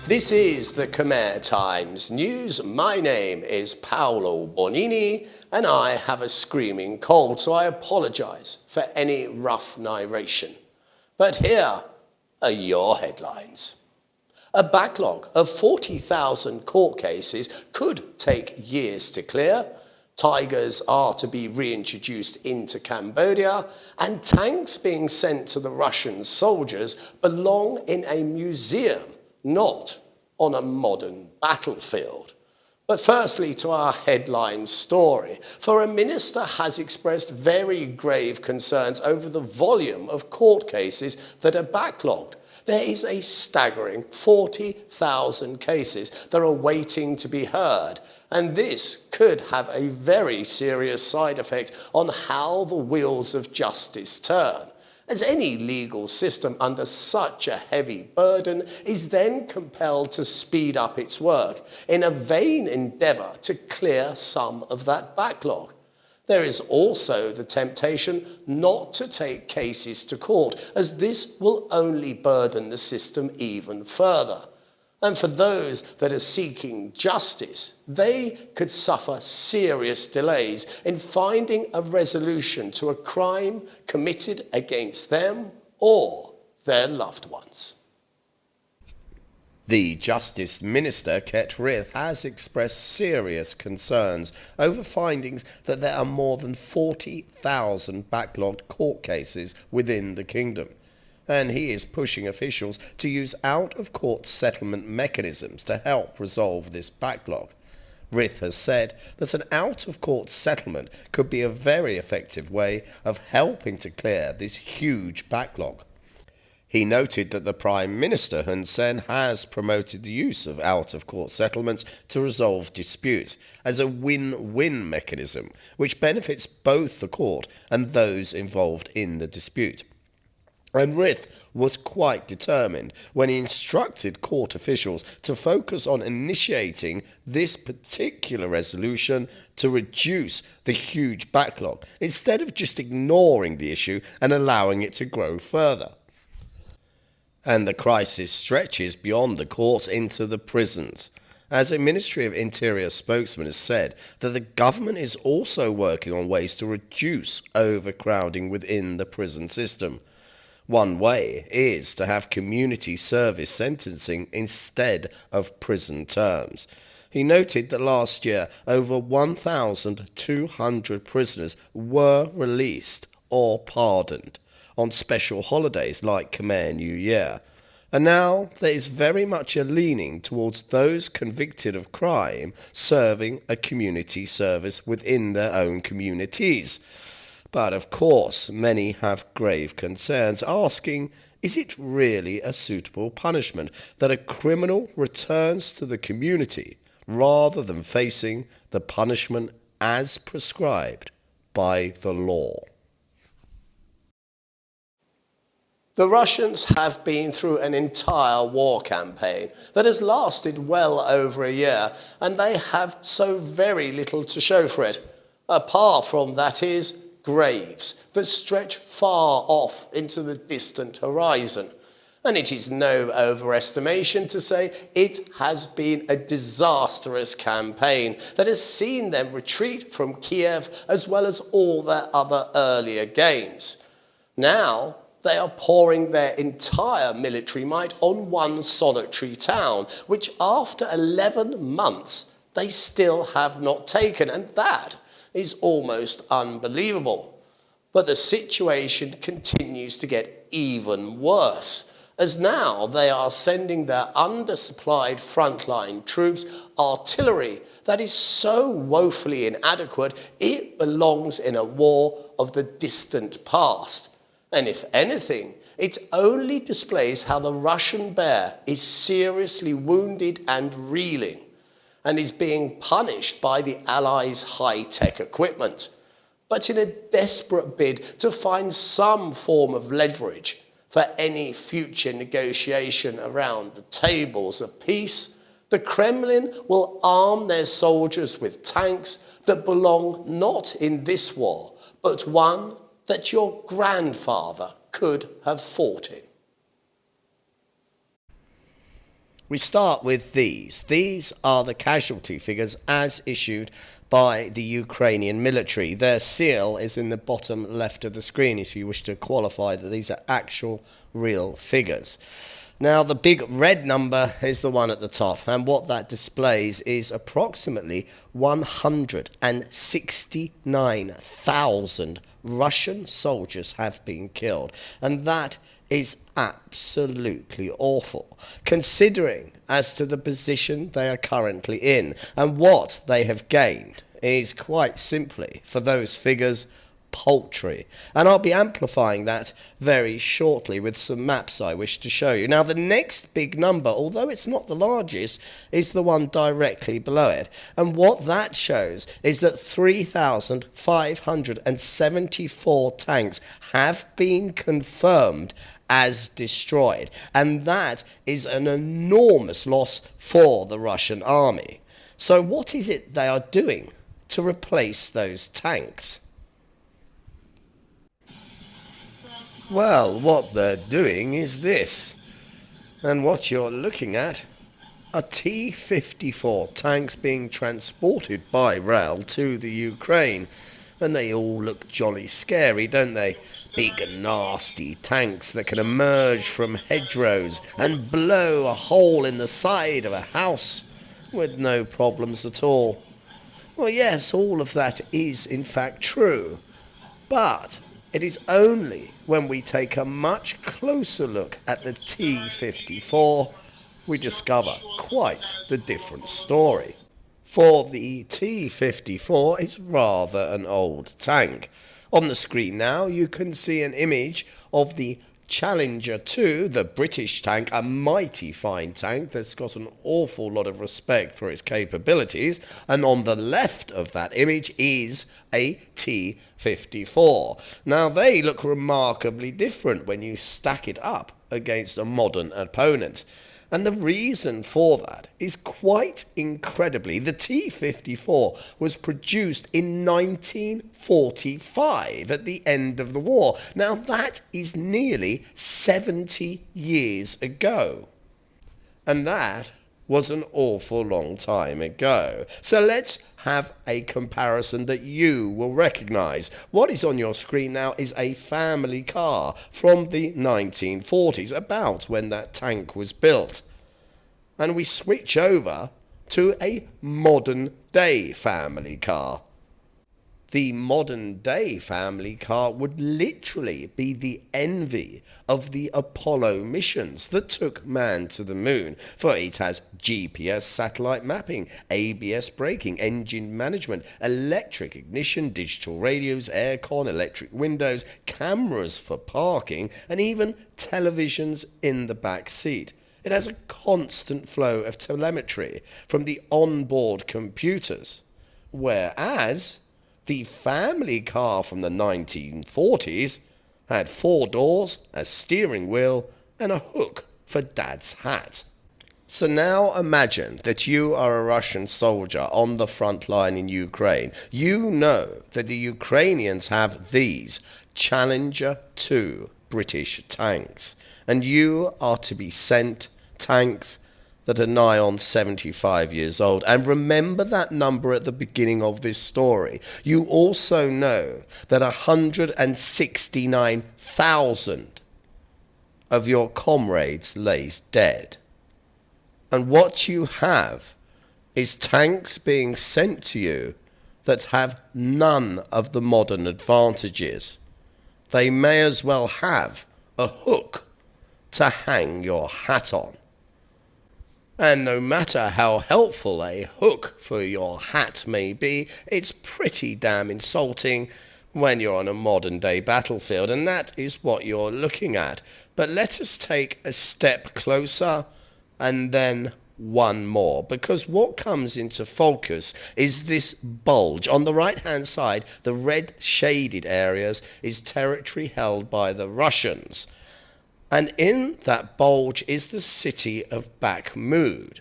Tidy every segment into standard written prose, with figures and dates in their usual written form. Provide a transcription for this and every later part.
This is the Khmer Times News. My name is Paolo Bonini and I have a screaming cold, so I apologise for any rough narration. But here are your headlines. A backlog of 40,000 court cases could take years to clear. Tigers are to be reintroduced into Cambodia, and tanks being sent to the Russian soldiers belong in a museum, not on a modern battlefield. But firstly, to our headline story, for a minister has expressed very grave concerns over the volume of court cases that are backlogged. There is a staggering 40,000 cases that are waiting to be heard, and this could have a very serious side effect on how the wheels of justice turn, as any legal system under such a heavy burden is then compelled to speed up its work in a vain endeavour to clear some of that backlog. There is also the temptation not to take cases to court, as this will only burden the system even further. And for those that are seeking justice, they could suffer serious delays in finding a resolution to a crime committed against them or their loved ones. The Justice Minister, Ket Rith, has expressed serious concerns over findings that there are more than 40,000 backlogged court cases within the kingdom, and he is pushing officials to use out-of-court settlement mechanisms to help resolve this backlog. Rith has said that an out-of-court settlement could be a very effective way of helping to clear this huge backlog. He noted that the Prime Minister, Hun Sen, has promoted the use of out-of-court settlements to resolve disputes as a win-win mechanism, which benefits both the court and those involved in the dispute. And Rith was quite determined when he instructed court officials to focus on initiating this particular resolution to reduce the huge backlog, instead of just ignoring the issue and allowing it to grow further. And the crisis stretches beyond the courts into the prisons, as a Ministry of Interior spokesman has said that the government is also working on ways to reduce overcrowding within the prison system. One way is to have community service sentencing instead of prison terms. He noted that last year over 1,200 prisoners were released or pardoned on special holidays like Khmer New Year. And now there is very much a leaning towards those convicted of crime serving a community service within their own communities. But of course, many have grave concerns, asking, is it really a suitable punishment that a criminal returns to the community rather than facing the punishment as prescribed by the law? The Russians have been through an entire war campaign that has lasted well over a year, and they have so very little to show for it, apart from, that is, graves that stretch far off into the distant horizon. And it is no overestimation to say it has been a disastrous campaign that has seen them retreat from Kiev as well as all their other earlier gains. Now they are pouring their entire military might on one solitary town, which after 11 months they still have not taken, and that is almost unbelievable. But the situation continues to get even worse, as now they are sending their undersupplied frontline troops artillery that is so woefully inadequate it belongs in a war of the distant past. And if anything, it only displays how the Russian bear is seriously wounded and reeling, and is being punished by the Allies' high-tech equipment. But in a desperate bid to find some form of leverage for any future negotiation around the tables of peace, the Kremlin will arm their soldiers with tanks that belong not in this war, but one that your grandfather could have fought in. We start with these. These are the casualty figures as issued by the Ukrainian military. Their seal is in the bottom left of the screen if you wish to qualify that these are actual real figures. Now, the big red number is the one at the top, and what that displays is approximately 169,000 Russian soldiers have been killed, and that is absolutely awful, considering as to the position they are currently in, and what they have gained is quite simply, for those figures, paltry. And I'll be amplifying that very shortly with some maps I wish to show you. Now, the next big number, although it's not the largest, is the one directly below it. And what that shows is that 3,574 tanks have been confirmed as destroyed. And that is an enormous loss for the Russian army. So what is it they are doing to replace those tanks? Well, what they're doing is this, and what you're looking at are T-54 tanks being transported by rail to the Ukraine, and they all look jolly scary, don't they? Big nasty tanks that can emerge from hedgerows and blow a hole in the side of a house with no problems at all. Well, yes, all of that is in fact true, but it is only when we take a much closer look at the T-54 we discover quite the different story. For the T-54 is rather an old tank. On the screen now you can see an image of the Challenger 2, the British tank, a mighty fine tank that's got an awful lot of respect for its capabilities, and on the left of that image is a T-54. Now, they look remarkably different when you stack it up against a modern opponent. And the reason for that is quite incredibly, the T-54 was produced in 1945 at the end of the war. Now that is nearly 70 years ago. And that was an awful long time ago. So let's have a comparison that you will recognise. What is on your screen now is a family car from the 1940s, about when that tank was built. And we switch over to a modern day family car. The modern day family car would literally be the envy of the Apollo missions that took man to the moon, for it has GPS satellite mapping, ABS braking, engine management, electric ignition, digital radios, aircon, electric windows, cameras for parking, and even televisions in the back seat. It has a constant flow of telemetry from the onboard computers, whereas the family car from the 1940s had 4 doors, a steering wheel, and a hook for Dad's hat. So now imagine that you are a Russian soldier on the front line in Ukraine. You know that the Ukrainians have these Challenger 2 British tanks, and you are to be sent tanks that are nigh on 75 years old. And remember that number at the beginning of this story. You also know that 169,000 of your comrades lays dead. And what you have is tanks being sent to you that have none of the modern advantages. They may as well have a hook to hang your hat on. And no matter how helpful a hook for your hat may be, it's pretty damn insulting when you're on a modern day battlefield, and that is what you're looking at. But let us take a step closer and then one more, because what comes into focus is this bulge. On the right hand side, the red shaded areas is territory held by the Russians. And in that bulge is the city of Bakhmut.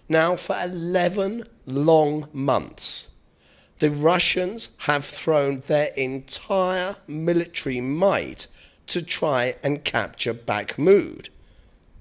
Now, for 11 long months, the Russians have thrown their entire military might to try and capture Bakhmut.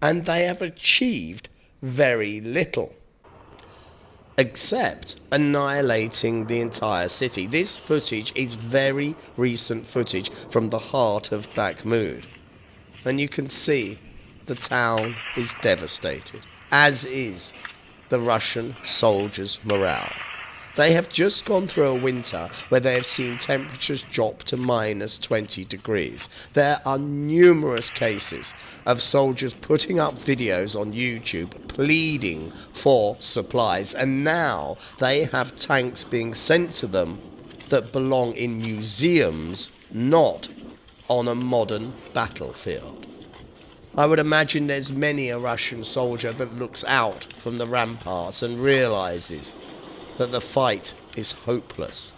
And they have achieved very little, except annihilating the entire city. This footage is very recent footage from the heart of Bakhmut, and you can see the town is devastated, as is the Russian soldiers' morale. They have just gone through a winter where they have seen temperatures drop to minus 20 degrees. There are numerous cases of soldiers putting up videos on YouTube pleading for supplies, and now they have tanks being sent to them that belong in museums, not on a modern battlefield. I would imagine there's many a Russian soldier that looks out from the ramparts and realizes that the fight is hopeless.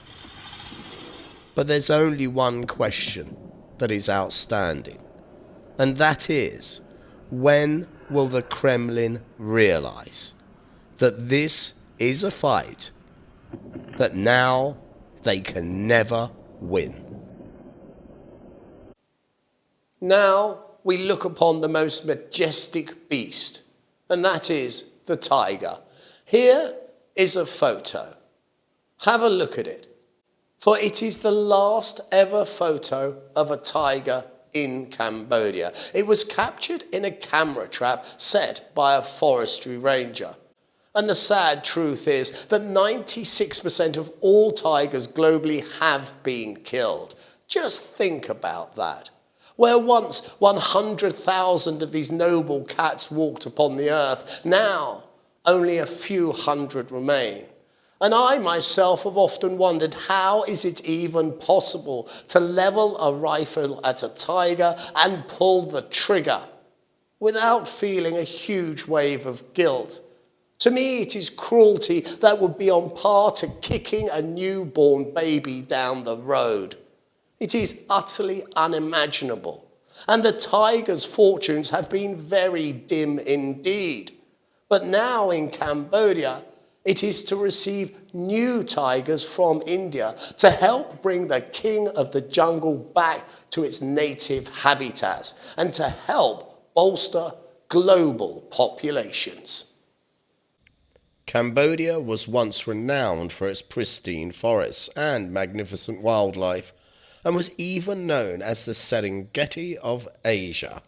But there's only one question that is outstanding, and that is, when will the Kremlin realize that this is a fight that now they can never win? Now we look upon the most majestic beast, and that is the tiger. Here is a photo. Have a look at it, for it is the last ever photo of a tiger in Cambodia. It was captured in a camera trap set by a forestry ranger. And the sad truth is that 96% of all tigers globally have been killed. Just think about that. Where once 100,000 of these noble cats walked upon the earth, now only a few hundred remain. And I myself have often wondered, how is it even possible to level a rifle at a tiger and pull the trigger without feeling a huge wave of guilt? To me, it is cruelty that would be on par to kicking a newborn baby down the road. It is utterly unimaginable. And the tiger's fortunes have been very dim indeed. But now in Cambodia, it is to receive new tigers from India to help bring the king of the jungle back to its native habitats and to help bolster global populations. Cambodia was once renowned for its pristine forests and magnificent wildlife, and was even known as the Serengeti of Asia.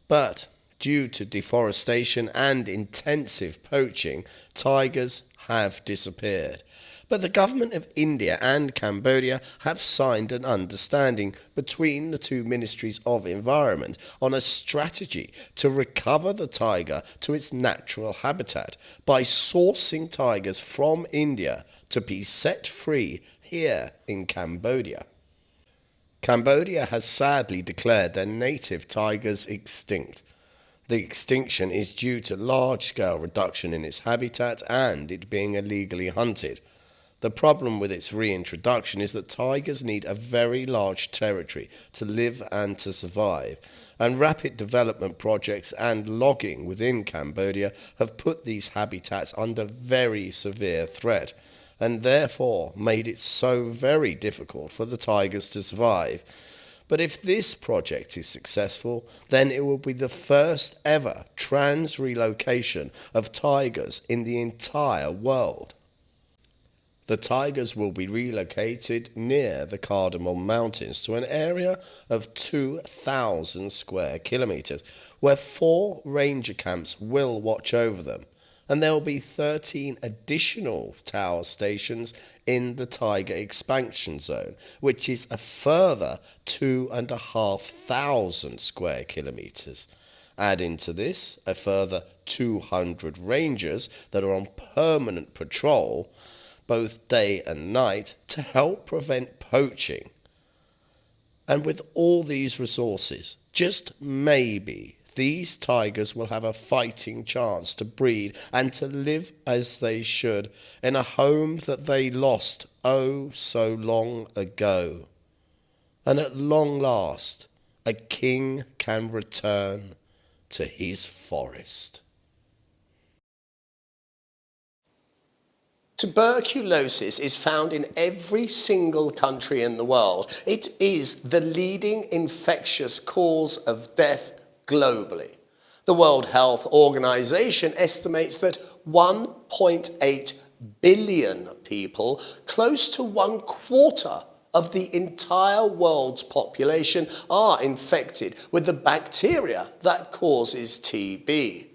But due to deforestation and intensive poaching, tigers have disappeared. But the government of India and Cambodia have signed an understanding between the two ministries of environment on a strategy to recover the tiger to its natural habitat by sourcing tigers from India to be set free here in Cambodia. Cambodia has sadly declared their native tigers extinct. The extinction is due to large-scale reduction in its habitat and it being illegally hunted. The problem with its reintroduction is that tigers need a very large territory to live and to survive, and rapid development projects and logging within Cambodia have put these habitats under very severe threat, and therefore made it so very difficult for the tigers to survive. But if this project is successful, then it will be the first ever trans relocation of tigers in the entire world. The tigers will be relocated near the Cardamom Mountains to an area of 2,000 square kilometres, where 4 ranger camps will watch over them. And there will be 13 additional tower stations in the Tiger expansion zone, which is a further 2,500 square kilometres. Add into this a further 200 rangers that are on permanent patrol, both day and night, to help prevent poaching. And with all these resources, just maybe these tigers will have a fighting chance to breed and to live as they should in a home that they lost oh so long ago. And at long last, a king can return to his forest. Tuberculosis is found in every single country in the world. It is the leading infectious cause of death globally. The World Health Organization estimates that 1.8 billion people, close to 1/4 of the entire world's population, are infected with the bacteria that causes TB.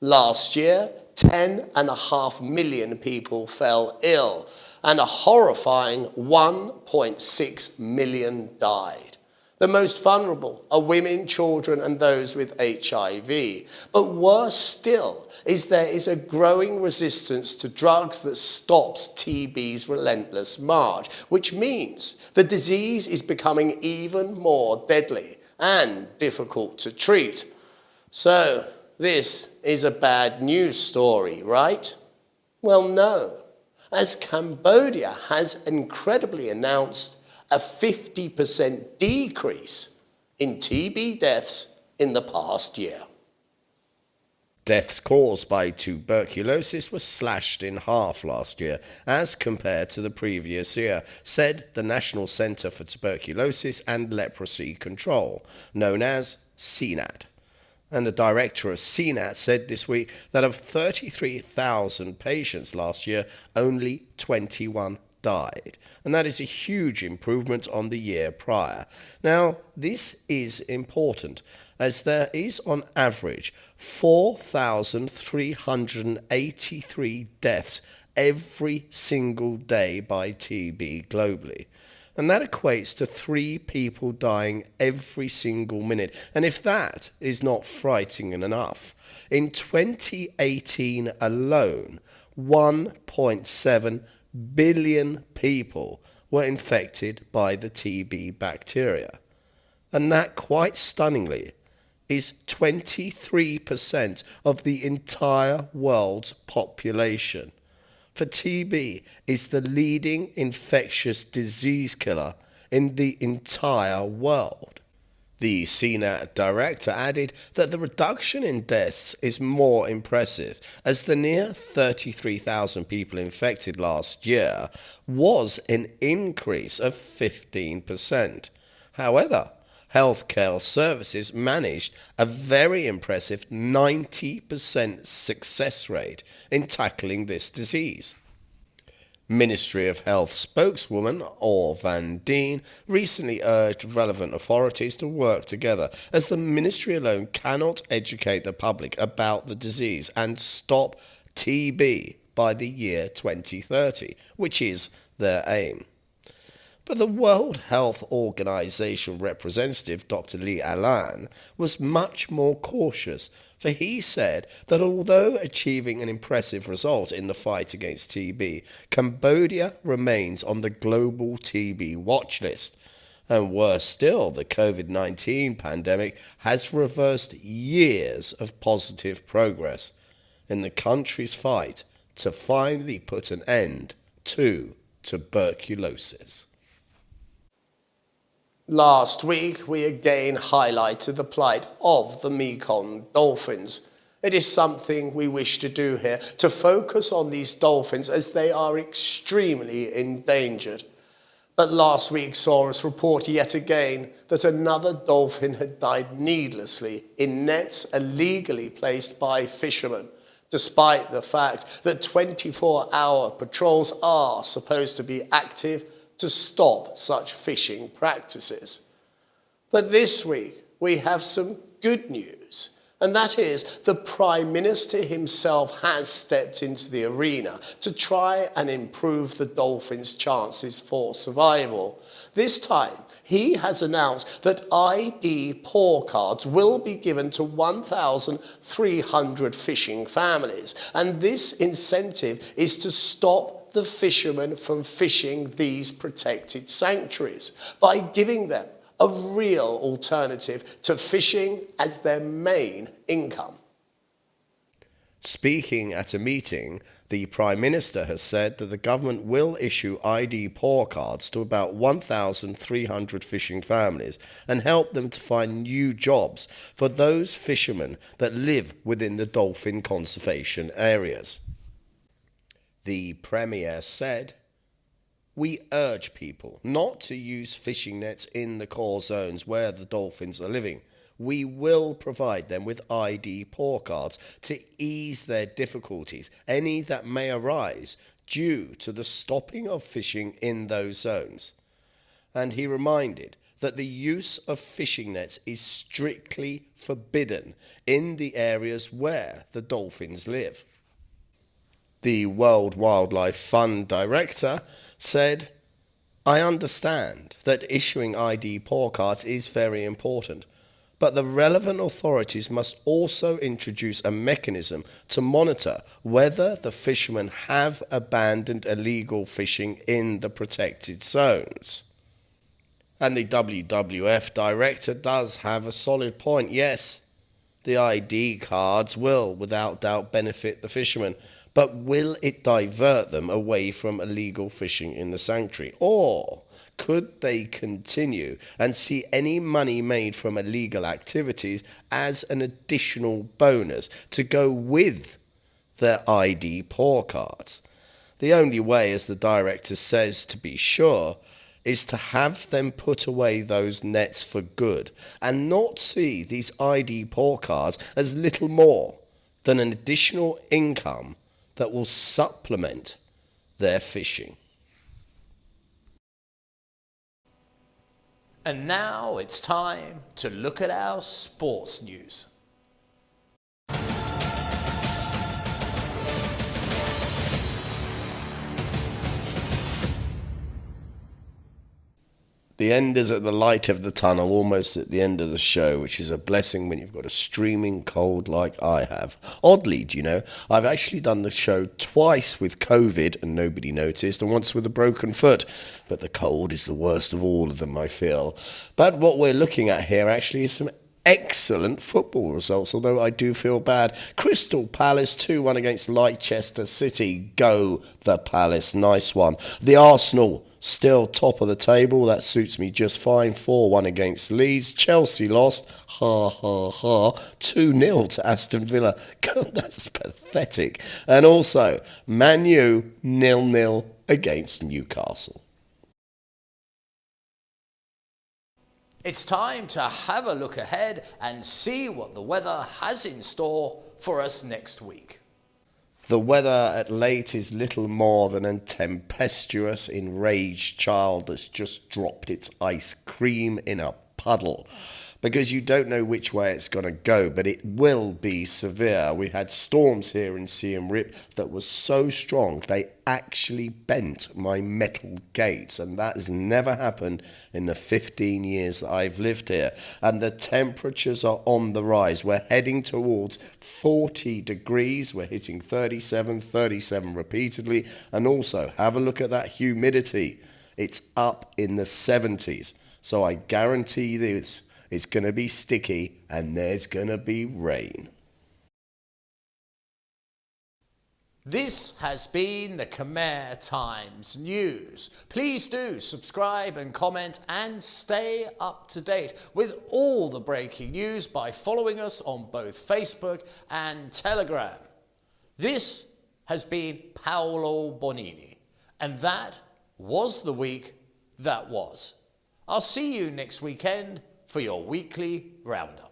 Last year, 10.5 million people fell ill, and a horrifying 1.6 million died. The most vulnerable are women, children, and those with HIV. But worse still is there is a growing resistance to drugs that stops TB's relentless march, which means the disease is becoming even more deadly and difficult to treat. So, this is a bad news story, right? Well, no, as Cambodia has incredibly announced a 50% decrease in TB deaths in the past year. Deaths caused by tuberculosis were slashed in half last year as compared to the previous year, said the National Centre for Tuberculosis and Leprosy Control, known as CNAT. And the director of CNAT said this week that of 33,000 patients last year, only 21 died. And that is a huge improvement on the year prior. Now, this is important as there is on average 4,383 deaths every single day by TB globally. And that equates to 3 people dying every single minute. And if that is not frightening enough, in 2018 alone, 1.7 billion people were infected by the TB bacteria. And that, quite stunningly, is 23% of the entire world's population. For TB is the leading infectious disease killer in the entire world. The CNAT director added that the reduction in deaths is more impressive, as the near 33,000 people infected last year was an increase of 15%. However, healthcare services managed a very impressive 90% success rate in tackling this disease. Ministry of Health spokeswoman Or Van Dien recently urged relevant authorities to work together, as the ministry alone cannot educate the public about the disease and stop TB by the year 2030, which is their aim. But the World Health Organization representative, Dr. Lee Allan, was much more cautious, for he said that although achieving an impressive result in the fight against TB, Cambodia remains on the global TB watch list. And worse still, the COVID-19 pandemic has reversed years of positive progress in the country's fight to finally put an end to tuberculosis. Last week, we again highlighted the plight of the Mekong dolphins. It is something we wish to do here, to focus on these dolphins as they are extremely endangered. But last week saw us report yet again that another dolphin had died needlessly in nets illegally placed by fishermen, despite the fact that 24-hour patrols are supposed to be active to stop such fishing practices. But this week, we have some good news, and that is the Prime Minister himself has stepped into the arena to try and improve the dolphins' chances for survival. This time, he has announced that ID poor cards will be given to 1,300 fishing families, and this incentive is to stop the fishermen from fishing these protected sanctuaries by giving them a real alternative to fishing as their main income. Speaking at a meeting, the Prime Minister has said that the government will issue ID poor cards to about 1,300 fishing families and help them to find new jobs for those fishermen that live within the dolphin conservation areas. The Premier said, "We urge people not to use fishing nets in the core zones where the dolphins are living. we will provide them with ID poor cards to ease their difficulties, any that may arise due to the stopping of fishing in those zones. And he reminded that the use of fishing nets is strictly forbidden in the areas where the dolphins live. The World Wildlife Fund director said, "I understand that issuing ID poor cards is very important, but the relevant authorities must also introduce a mechanism to monitor whether the fishermen have abandoned illegal fishing in the protected zones." And the WWF director does have a solid point. Yes, the ID cards will without doubt benefit the fishermen, but will it divert them away from illegal fishing in the sanctuary? Or could they continue and see any money made from illegal activities as an additional bonus to go with their ID poor cards? The only way, as the director says, to be sure, is to have them put away those nets for good and not see these ID poor cards as little more than an additional income that will supplement their fishing. And now it's time to look at our sports news. The end is at the light of the tunnel, almost at the end of the show, which is a blessing when you've got a streaming cold like I have. Oddly, do you know, I've actually done the show twice with COVID and nobody noticed, and once with a broken foot. But the cold is the worst of all of them, I feel. But what we're looking at here actually is some excellent football results, although I do feel bad. Crystal Palace 2-1 against Leicester City. Go the Palace, nice one. The Arsenal still top of the table, that suits me just fine. 4-1 against Leeds. Chelsea lost, 2-0 to Aston Villa. God, that's pathetic. And also Man U 0-0 against Newcastle. It's time to have a look ahead and see what the weather has in store for us next week. The weather at late is little more than a tempestuous, enraged child that's just dropped its ice cream in a puddle, because you don't know which way it's going to go, but it will be severe. We had storms here in Siem Reap that was so strong they actually bent my metal gates, and that has never happened in the 15 years that I've lived here. And the temperatures are on the rise. We're heading towards 40 degrees. We're hitting 37 repeatedly. And also have a look at that humidity. It's up in the 70s. So I guarantee this, it's going to be sticky and there's going to be rain. This has been the Khmer Times News. Please do subscribe and comment and stay up to date with all the breaking news by following us on both Facebook and Telegram. This has been Paolo Bonini, and that was the week that was. I'll see you next weekend for your weekly Roundup.